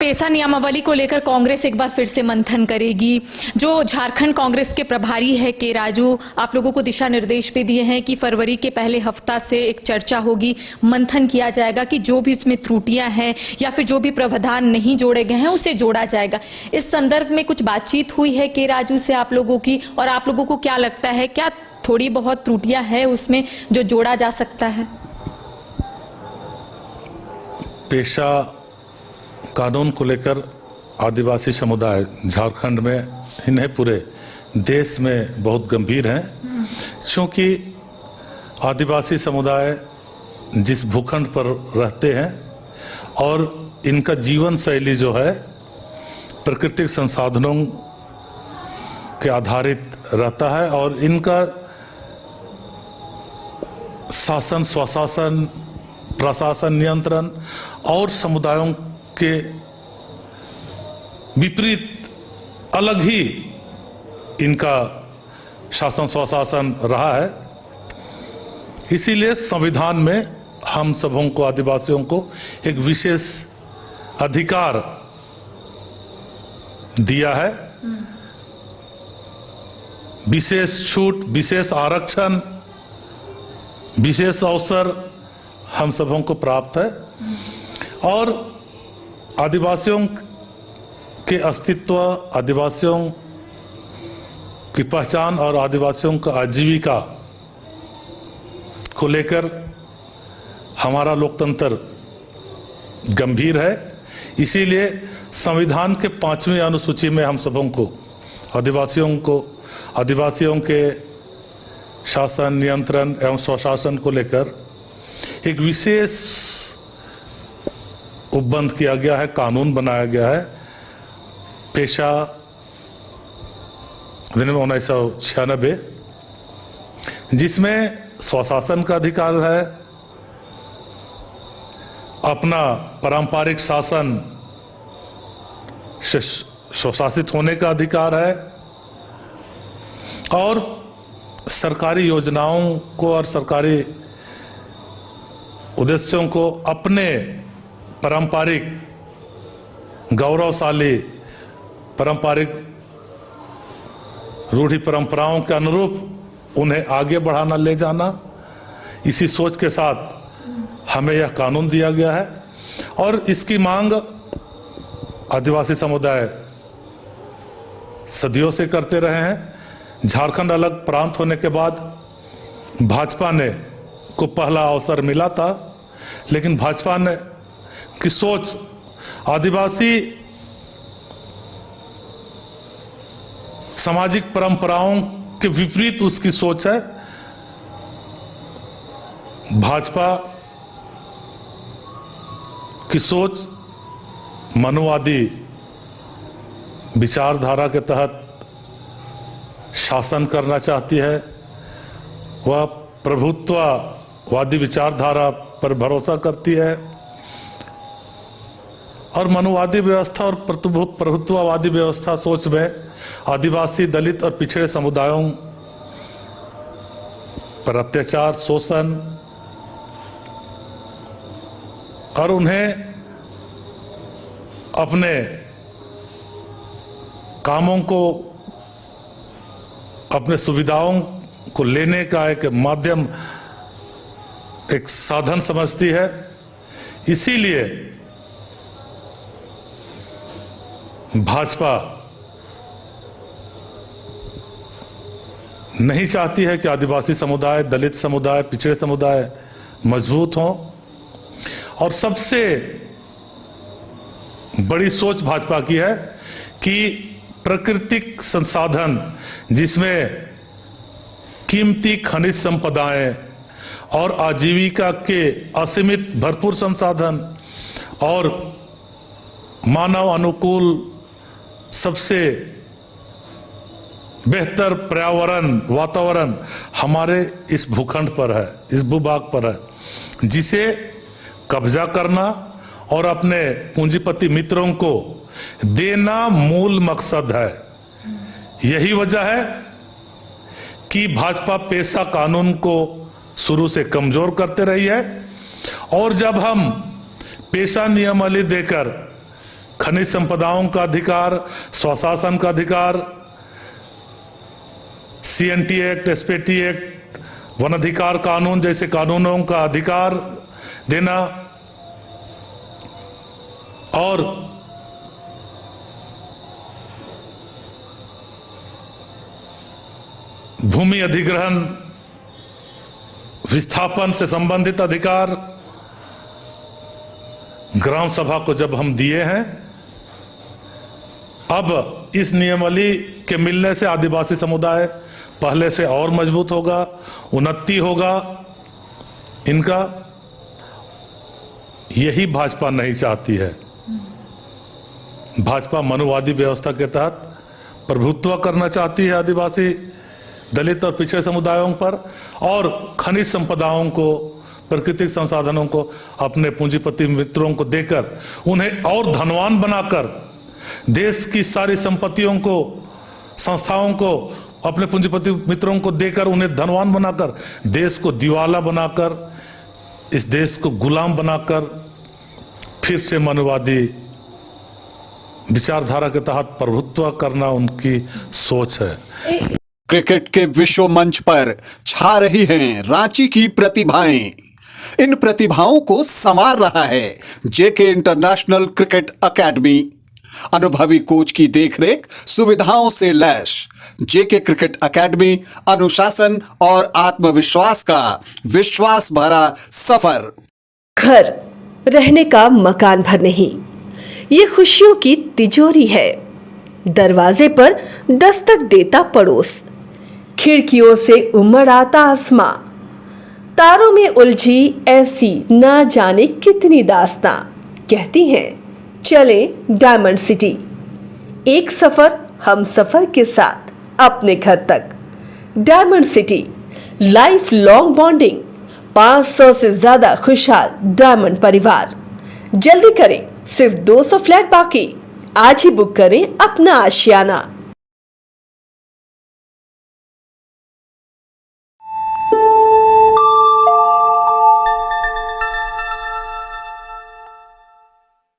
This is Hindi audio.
पेशा नियमावली को लेकर कांग्रेस एक बार फिर से मंथन करेगी। जो झारखंड कांग्रेस के प्रभारी है के राजू, आप लोगों को दिशा निर्देश भी दिए हैं कि फरवरी के पहले हफ्ता से एक चर्चा होगी, मंथन किया जाएगा कि जो भी उसमें त्रुटियां हैं या फिर जो भी प्रावधान नहीं जोड़े गए हैं उसे जोड़ा जाएगा। इस संदर्भ में कुछ बातचीत हुई है के राजू से आप लोगों की, और आप लोगों को क्या लगता है, क्या थोड़ी बहुत त्रुटियां हैं उसमें जो जोड़ा जा सकता है? पेशा कानून को लेकर आदिवासी समुदाय झारखंड में ही नहीं पूरे देश में बहुत गंभीर हैं, क्योंकि आदिवासी समुदाय जिस भूखंड पर रहते हैं और इनका जीवन शैली जो है प्राकृतिक संसाधनों के आधारित रहता है और इनका शासन, स्वशासन, प्रशासन, नियंत्रण और समुदायों के विपरीत अलग ही इनका शासन स्वशासन रहा है। इसीलिए संविधान में हम सबों को, आदिवासियों को एक विशेष अधिकार दिया है, विशेष छूट, विशेष आरक्षण, विशेष अवसर हम सबों को प्राप्त है और आदिवासियों के अस्तित्व, आदिवासियों की पहचान और आदिवासियों का आजीविका को लेकर हमारा लोकतंत्र गंभीर है। इसीलिए संविधान के 5वीं अनुसूची में हम सबों को, आदिवासियों के शासन, नियंत्रण एवं स्वशासन को लेकर एक विशेष उपबंध किया गया है, कानून बनाया गया है। पेशा अधिनियम 1996, जिसमें स्वशासन का अधिकार है, अपना पारंपरिक शासन से स्वशासित होने का अधिकार है और सरकारी योजनाओं को और सरकारी उद्देश्यों को अपने पारंपरिक गौरवशाली पारंपरिक रूढ़ि परंपराओं के अनुरूप उन्हें आगे बढ़ाना, ले जाना, इसी सोच के साथ हमें यह कानून दिया गया है और इसकी मांग आदिवासी समुदाय सदियों से करते रहे हैं। झारखंड अलग प्रांत होने के बाद भाजपा ने को पहला अवसर मिला था, लेकिन भाजपा ने की सोच आदिवासी सामाजिक परंपराओं के विपरीत उसकी सोच है। भाजपा की सोच मनुवादी विचारधारा के तहत शासन करना चाहती है, वह प्रभुत्ववादी विचारधारा पर भरोसा करती है और मनुवादी व्यवस्था और प्रभुत्ववादी व्यवस्था सोच में आदिवासी, दलित और पिछड़े समुदायों पर अत्याचार, शोषण और उन्हें अपने कामों को, अपने सुविधाओं को लेने का एक माध्यम, एक साधन समझती है। इसीलिए भाजपा नहीं चाहती है कि आदिवासी समुदाय, दलित समुदाय, पिछड़े समुदाय मजबूत हों और सबसे बड़ी सोच भाजपा की है कि प्राकृतिक संसाधन, जिसमें कीमती खनिज संपदाएं और आजीविका के असीमित भरपूर संसाधन और मानव अनुकूल सबसे बेहतर पर्यावरण, वातावरण हमारे इस भूखंड पर है, इस भूभाग पर है, जिसे कब्जा करना और अपने पूंजीपति मित्रों को देना मूल मकसद है। यही वजह है कि भाजपा पेशा कानून को शुरू से कमजोर करते रही है और जब हम पेशा नियमावली देकर खनिज संपदाओं का अधिकार, स्वशासन का अधिकार, CNT act, SPT act, one अधिकार कानून जैसे कानूनों का अधिकार देना और भूमि अधिग्रहण विस्थापन से संबंधित अधिकार ग्राम सभा को जब हम दिए हैं, अब इस नियमावली के मिलने से आदिवासी समुदाय पहले से और मजबूत होगा, उन्नति होगा इनका। यही भाजपा नहीं चाहती है। भाजपा मनुवादी व्यवस्था के तहत प्रभुत्व करना चाहती है आदिवासी, दलित और पिछड़े समुदायों पर, और खनिज संपदाओं को, प्राकृतिक संसाधनों को अपने पूंजीपति मित्रों को देकर उन्हें और धनवान बनाकर, देश की सारी संपत्तियों को, संस्थाओं को अपने पूंजीपति मित्रों को देकर उन्हें धनवान बनाकर, देश को दिवाला बनाकर, इस देश को गुलाम बनाकर फिर से मनुवादी विचारधारा के तहत प्रभुत्व करना उनकी सोच है। क्रिकेट के विश्व मंच पर छा रही हैं रांची की प्रतिभाएं। इन प्रतिभाओं को संवार रहा है जेके इंटरनेशनल क्रिकेट एकेडमी। अनुभवी कोच की देखरेख, सुविधाओं से लैस जेके क्रिकेट एकेडमी अनुशासन और आत्मविश्वास का विश्वास भरा सफर। घर रहने का मकान भर नहीं, ये खुशियों की तिजोरी है। दरवाजे पर दस्तक देता पड़ोस, खिड़कियों से उमड़ आता आसमां, तारों में उलझी ऐसी ना जाने कितनी दास्तां। कहती हैं चले डायमंड सिटी, एक सफर हम सफर के साथ अपने घर तक। Diamond city, life long bonding, 500 से ज्यादा खुशहाल डायमंड परिवार। जल्दी करें, सिर्फ 200 फ्लैट बाकी। आज ही बुक करें अपना आशियाना।